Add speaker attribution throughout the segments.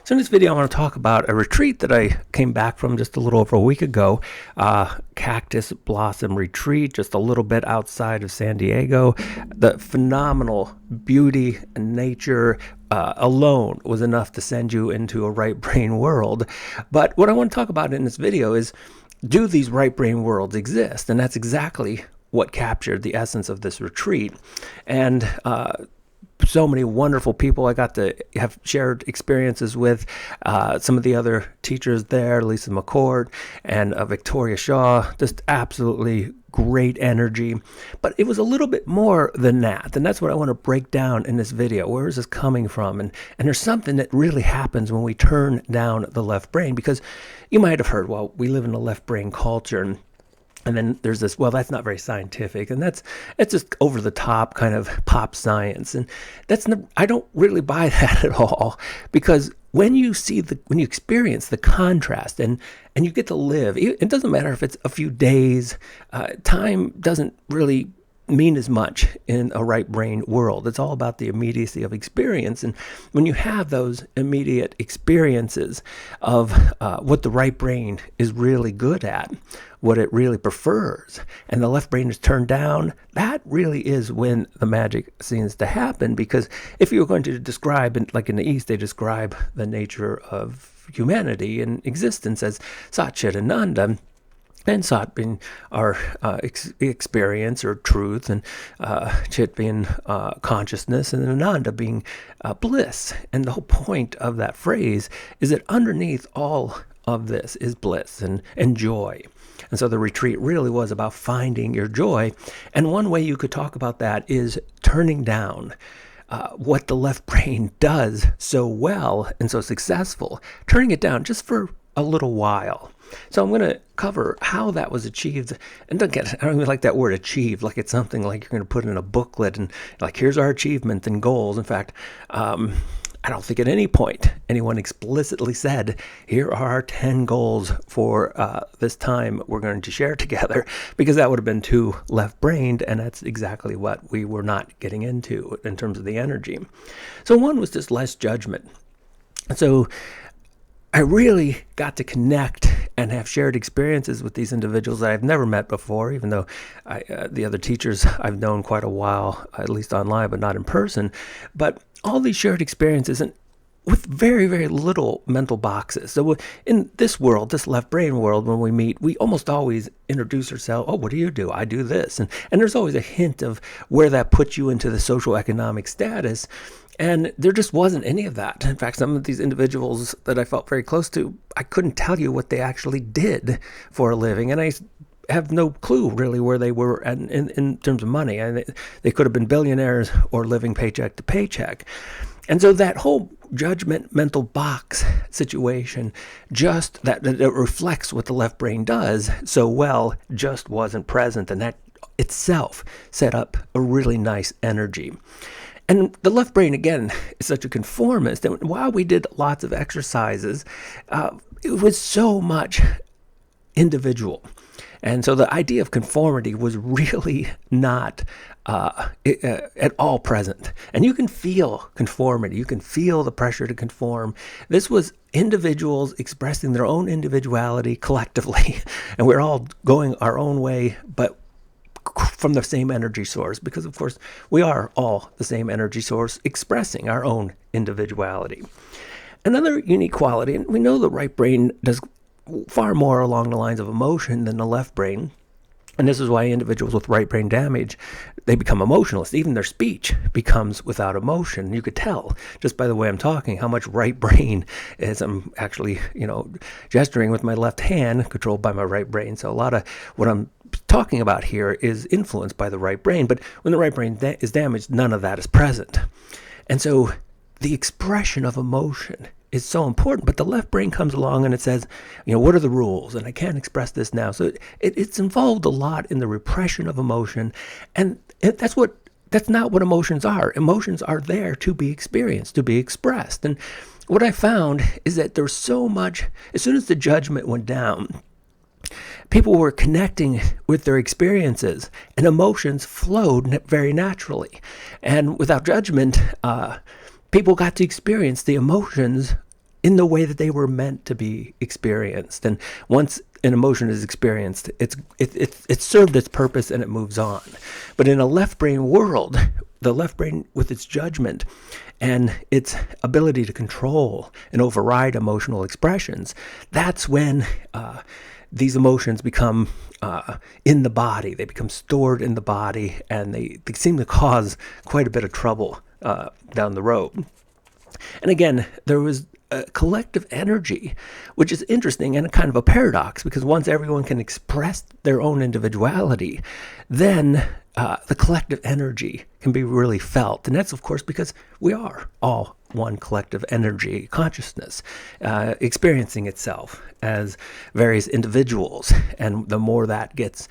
Speaker 1: So in this video, I want to talk about a retreat that I came back from just a little over a week ago, Cactus Blossom Retreat, just a little bit outside of San Diego. The phenomenal beauty and nature alone was enough to send you into a right brain world. But what I want to talk about in this video is, do these right brain worlds exist? And that's exactly what captured the essence of this retreat. And so many wonderful people I got to have shared experiences with. Some of the other teachers there, Lisa McCord and Victoria Shaw, just absolutely great energy. But it was a little bit more than that. And that's what I want to break down in this video. Where is this coming from? And there's something that really happens when we turn down the left brain, because you might have heard, well, we live in a left brain culture. And then there's this, well, that's not very scientific, and it's just over the top kind of pop science, and I don't really buy that at all, because when you experience the contrast and you get to live, it doesn't matter if it's a few days, time doesn't really mean as much in a right brain world. It's all about the immediacy of experience. And when you have those immediate experiences of what the right brain is really good at, what it really prefers, and the left brain is turned down, that really is when the magic seems to happen. Because if you were going to describe, like in the East, they describe the nature of humanity and existence as Sat Chit Ananda, and Sat being our experience or truth, and Chit being consciousness, and Ananda being bliss. And the whole point of that phrase is that underneath all of this is bliss and joy. And so the retreat really was about finding your joy. And one way you could talk about that is turning down what the left brain does so well and so successful, turning it down just for a little while. So I'm going to cover how that was achieved. And I don't even like that word achieved, like it's something like you're going to put in a booklet and like, here's our achievement and goals. In fact, I don't think at any point anyone explicitly said, here are our 10 goals for this time we're going to share together, because that would have been too left-brained, and that's exactly what we were not getting into in terms of the energy. So one was just less judgment. So I really got to connect and have shared experiences with these individuals that I've never met before, even though the other teachers I've known quite a while, at least online, but not in person. But all these shared experiences, and with very, very little mental boxes. So in this world, this left brain world, when we meet, we almost always introduce ourselves. Oh, what do you do? I do this. And there's always a hint of where that puts you into the social economic status. And there just wasn't any of that. In fact, some of these individuals that I felt very close to, I couldn't tell you what they actually did for a living. And I have no clue really where they were in terms of money. They could have been billionaires or living paycheck to paycheck. And so that whole judgment mental box situation, just that it reflects what the left brain does so well, just wasn't present. And that itself set up a really nice energy. And the left brain, again, is such a conformist. And while we did lots of exercises, it was so much individual. And so the idea of conformity was really not at all present. And you can feel conformity. You can feel the pressure to conform. This was individuals expressing their own individuality collectively. And we're all going our own way, but from the same energy source, because of course we are all the same energy source expressing our own individuality. Another unique quality, and we know the right brain does far more along the lines of emotion than the left brain, and this is why individuals with right brain damage, they become emotionless. Even their speech becomes without emotion. You could tell just by the way I'm talking how much right brain is. I'm actually, gesturing with my left hand, controlled by my right brain. So a lot of what I'm talking about here is influenced by the right brain. But when the right brain is damaged, none of that is present. And so the expression of emotion is so important, but the left brain comes along and it says, what are the rules? And I can't express this now. So it's involved a lot in the repression of emotion. And that's not what emotions are. Emotions are there to be experienced, to be expressed. And what I found is that there's so much, as soon as the judgment went down, people were connecting with their experiences, and emotions flowed very naturally. And without judgment, people got to experience the emotions in the way that they were meant to be experienced. And once an emotion is experienced, it's served its purpose and it moves on. But in a left brain world, the left brain with its judgment and its ability to control and override emotional expressions, that's when these emotions become in the body. They become stored in the body, and they seem to cause quite a bit of trouble down the road. And again, there was a collective energy, which is interesting and a kind of a paradox, because once everyone can express their own individuality, then the collective energy can be really felt. And that's, of course, because we are all one collective energy consciousness experiencing itself as various individuals. And the more that gets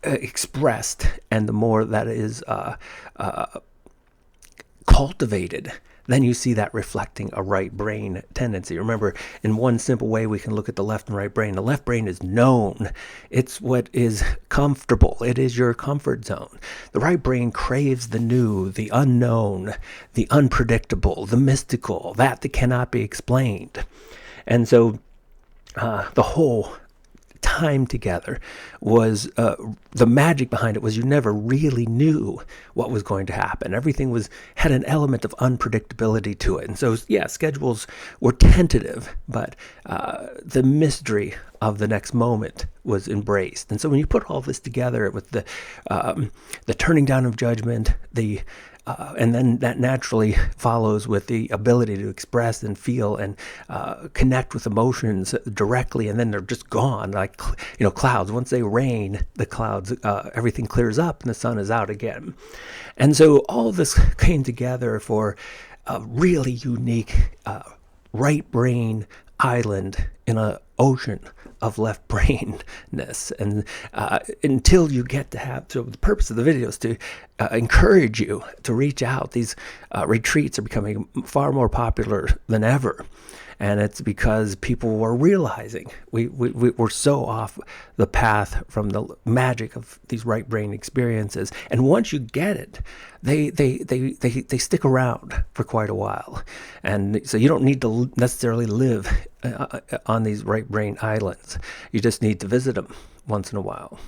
Speaker 1: expressed and the more that is cultivated, then you see that reflecting a right brain tendency. Remember, in one simple way, we can look at the left and right brain. The left brain is known. It's what is comfortable. It is your comfort zone. The right brain craves the new, the unknown, the unpredictable, the mystical, that cannot be explained. And so the whole time together was the magic behind it was you never really knew what was going to happen. Everything had an element of unpredictability to it. And so, yeah, schedules were tentative, but the mystery of the next moment was embraced. And so when you put all this together with the turning down of judgment, and then that naturally follows with the ability to express and feel and connect with emotions directly, and then they're just gone, like clouds. Once they rain, the clouds, everything clears up, and the sun is out again. And so all this came together for a really unique right brain island in an ocean of left brainness. And until you get to have, so the purpose of the video is to encourage you to reach out. These retreats are becoming far more popular than ever. And it's because people were realizing we're so off the path from the magic of these right brain experiences. And once you get it, they stick around for quite a while. And so you don't need to necessarily live on these right brain islands. You just need to visit them once in a while.